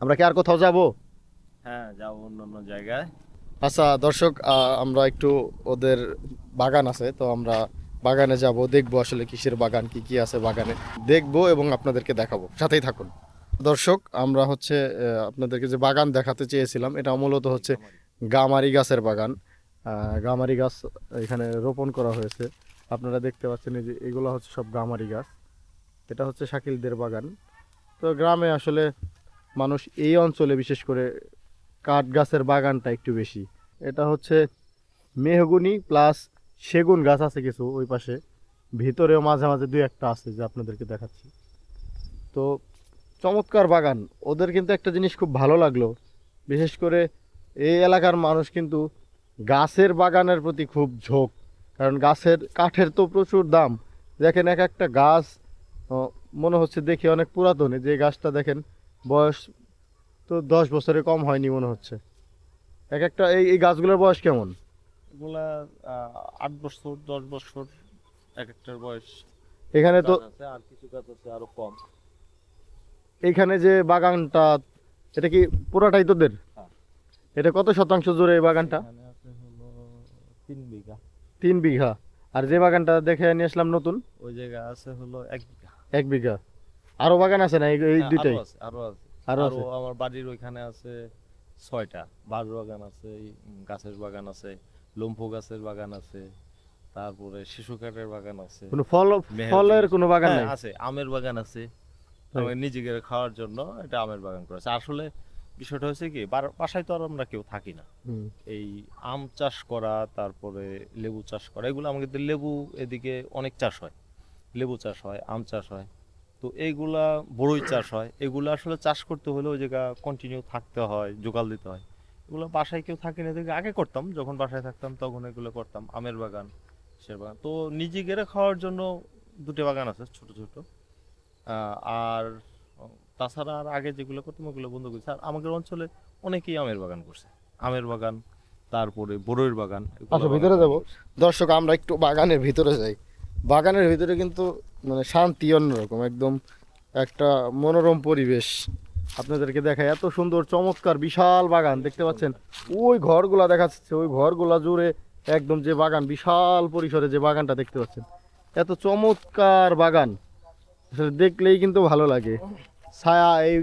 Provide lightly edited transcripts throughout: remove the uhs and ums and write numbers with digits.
আমরা কি আর কোথাও যাব? হ্যাঁ, যাও অন্য জায়গায়। আচ্ছা দর্শক, আমরা একটু ওদের বাগান আছে তো আমরা বাগানে যাব, দেখবো আসলে কিসের বাগান, কি কি আছে বাগানে দেখবো এবং আপনাদেরকে দেখাবো, সাথেই থাকুন। দর্শক, আমরা হচ্ছে আপনাদেরকে যে বাগান দেখাতে চেয়েছিলাম এটা মূলত হচ্ছে গামারি গাছের বাগান। গামারি গাছ এখানে রোপণ করা হয়েছে। আপনারা দেখতে পাচ্ছেন এই যে এগুলো হচ্ছে সব গামারি গাছ। এটা হচ্ছে শাকিলদের বাগান। তো গ্রামে আসলে মানুষ এই অঞ্চলে বিশেষ করে কাঠ গাছের বাগানটা একটু বেশি। এটা হচ্ছে মেহগুনি প্লাস সেগুন গাছ আছে কিছু ওই পাশে, ভিতরেও মাঝে মাঝে দুই একটা আছে যে আপনাদেরকে দেখাচ্ছি। তো চমৎকার বাগান। ওদের কিন্তু একটা জিনিস খুব ভালো লাগলো, বিশেষ করে এই এলাকার মানুষ কিন্তু গাছের বাগানের প্রতি খুব ঝোঁক। কারণ গাছের কাঠের তো প্রচুর দাম। দেখেন এক একটা গাছ মনে হচ্ছে দেখে অনেক পুরাতন। এই যে গাছটা দেখেন, বয়স তো 10 বছরের কম হয়নি মনে হচ্ছে। এক একটা এই গাছগুলোর বয়স কেমন? এগুলা 8 বছর 10 বছর এক একটার বয়স। এখানে তো গাছ আছে, আর কিছু গাছ আছে আরো কম। এইখানে যে বাগানটা, এটা কি পুরাটাই তোদের? হ্যাঁ। এটা কত শতাংশ জুড়ে এই বাগানটা? এখানে আছে হলো 3 বিঘা। 3 বিঘা। আর যে বাগানটা দেখে নিয়ে আসলাম নতুন, ওই জায়গা আছে হলো 1 বিঘা। 1 বিঘা। আরো বাগান আছে না এই এই হ্যাঁ, দুইটাই? আরো আছে। আরো আরো আছে? আমার বাড়ির ওইখানে আছে 6টা। বাড়ি বাগান আছে, গাছের বাগান আছে, লম্ফু গাছের বাগান আছে, তারপরে শিশু কাঠের বাগান আছে, কোনো ফলের মেহগনি। কোনো বাগান হ্যাঁ নাই? আছে, আমের বাগান আছে। আমি নিজেকে খাওয়ার জন্য এটা আমের বাগান করেছে। আসলে বিষয়টা হচ্ছে কি, বাসায় তো আর আমরা কেউ থাকি না। হুম। এই আম চাষ করা, তারপরে লেবু চাষ করা, এগুলো আমাদের লেবু এদিকে অনেক চাষ হয়। লেবু চাষ হয়, আম চাষ হয়। তো এইগুলা, বড়ই চাষ হয়, এগুলো আসলে চাষ করতে হলে ওই জায়গা কন্টিনিউ থাকতে হয়, জোগাল দিতে হয়। এগুলো বাসায় কেউ থাকে না দেখে আগে করতাম, যখন বাসায় থাকতাম তখন এগুলো করতাম, আমের বাগান, সে বাগান। তো নিজে গেড়ে খাওয়ার জন্য দুটো বাগান আছে, ছোট ছোট। আর তাছাড়া আর আগে যেগুলো করতাম ওগুলো বন্ধ করেছে। আর আমাদের অঞ্চলে অনেকেই আমের বাগান করছে। আমের বাগান, তারপরে বড়ইয়ের বাগান, এগুলো আচ্ছা, বাগান ভিতরে টাগান যাব। করছে। দর্শক, আমরা একটু বাগানের ভিতরে যাই। বাগানের ভিতরে কিন্তু মানে শান্তি অন্যরকম, একদম একটা মনোরম পরিবেশ। আপনাদেরকে দেখায়, এত সুন্দর চমৎকার বিশাল বাগান দেখতে পাচ্ছেন। ওই ঘরগুলা দেখা যাচ্ছে, ওই ঘরগুলা জুড়ে একদম যে বাগান, বিশাল পরিসরে যে বাগানটা দেখতে পাচ্ছেন, এত চমৎকার বাগান আসলে দেখলেই কিন্তু ভালো লাগে। ছায়া, এই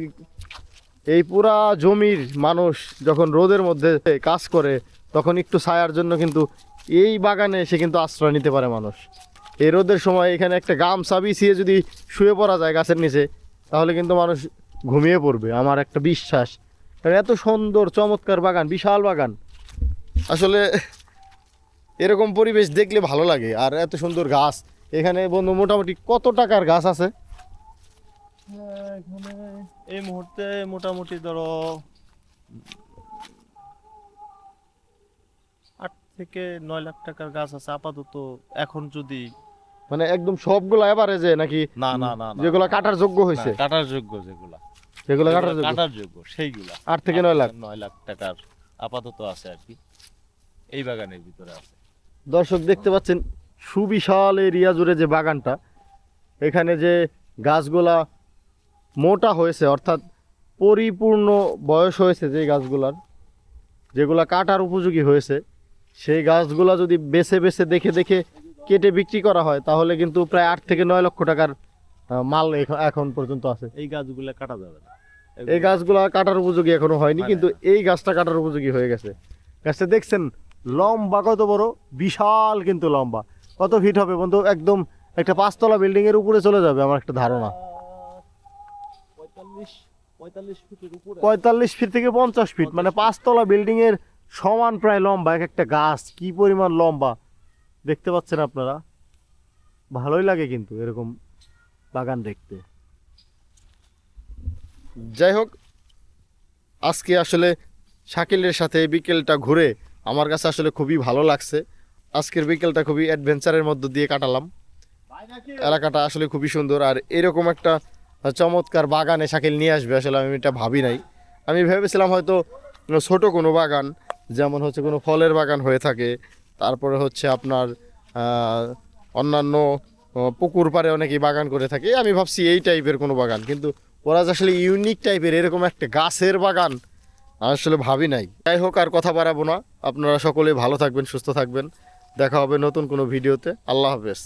এই পুরা জমির মানুষ যখন রোদের মধ্যে কাজ করে তখন একটু ছায়ার জন্য কিন্তু এই বাগানে এসে কিন্তু আশ্রয় নিতে পারে মানুষ। এই রোদের সময় এখানে একটা গামছা বিছিয়ে যদি শুয়ে পড়া যায় গাছের নিচে, তাহলে কিন্তু মানুষ ঘুমিয়ে পড়বে, আমার একটা বিশ্বাস। কারণ এত সুন্দর চমৎকার বাগান, বিশাল বাগান। আসলে এরকম পরিবেশ দেখলে ভালো লাগে। আর এত সুন্দর গাছ এখানে বন্ধু, মোটামুটি কত টাকার গাছ আছে? হ্যাঁ, এখানে এই মুহূর্তে মোটামুটি ধরো 8 থেকে 9 লাখ টাকার গাছ আছে আপাতত। এখন যদি মানে একদম সবগুলো এভারেজে নাকি? না না না না যেগুলো না, কাটার যোগ্য না, হয়েছে? কাটার যোগ্য যেগুলা, যেগুলো যেগুলা কাটার যোগ্য কাটার যোগ্য সেইগুলা 8 থেকে 9 লাখ। 9 লাখ টাকার আপাতত আছে আর কি, এই বাগানের ভিতরে আছে। দর্শক দেখতে পাচ্ছেন সুবিশাল এরিয়া জুড়ে যে বাগানটা, এখানে যে গাছগুলা মোটা হয়েছে, অর্থাৎ পরিপূর্ণ বয়স হয়েছে যে গাছগুলার, যেগুলা কাটার উপযোগী হয়েছে, সেই গাছগুলা যদি বেছে বেছে দেখে দেখে কেটে বিক্রি করা হয় তাহলে কিন্তু প্রায় 8 থেকে 9 লক্ষ টাকার মাল এখন পর্যন্ত আছে। এই গাছগুলা কাটা যাবে না, এই গাছগুলা কাটার উপযোগী এখনো হয়নি, হয় কিন্তু না। এই গাছটা কাটার উপযোগী হয়ে গেছে। গাছটা দেখছেন লম্বা কত বড়, বিশাল কিন্তু লম্বা। কত ফিট হবে বন্ধু? একদম একটা 5 তলা বিল্ডিং এর উপরে চলে যাবে আমার একটা ধারণা। 45 ফিটের উপরে। 45 ফিট থেকে 50 ফিট, মানে 5 তলা বিল্ডিং এর সমান প্রায় লম্বা এক একটা গাছ। কি পরিমাণ লম্বা দেখতে পাচ্ছেন আপনারা। ভালোই লাগে কিন্তু এরকম বাগান দেখতে। যাই হোক, আজকে আসলে শাকিলের সাথে এই বিকেলটা ঘুরে আমার কাছে আসলে খুবই ভালো লাগছে। আজকের বিকেলটা খুবই অ্যাডভেঞ্চারের মধ্য দিয়ে কাটালাম। এলাকাটা আসলে খুবই সুন্দর। আর এরকম একটা চমৎকার বাগানে শাকিল নিয়ে আসবে আসলে আমি এটা ভাবি নাই। আমি ভেবেছিলাম হয়তো ছোট কোনো বাগান, যেমন হচ্ছে কোনো ফলের বাগান হয়ে থাকে, তারপরে হচ্ছে আপনার অন্যান্য পুকুর পাড়ে অনেকেই বাগান করে থাকে, আমি ভাবছি এই টাইপের কোনো বাগান। কিন্তু ওরা যে আসলে ইউনিক টাইপের এরকম একটা গাছের বাগান আসলে ভাবি নাই। যাই হোক, আর কথা বাড়াবো না, আপনারা সকলে ভালো থাকবেন, সুস্থ থাকবেন, দেখা হবে নতুন কোনো ভিডিওতে। আল্লাহ হাফেজ।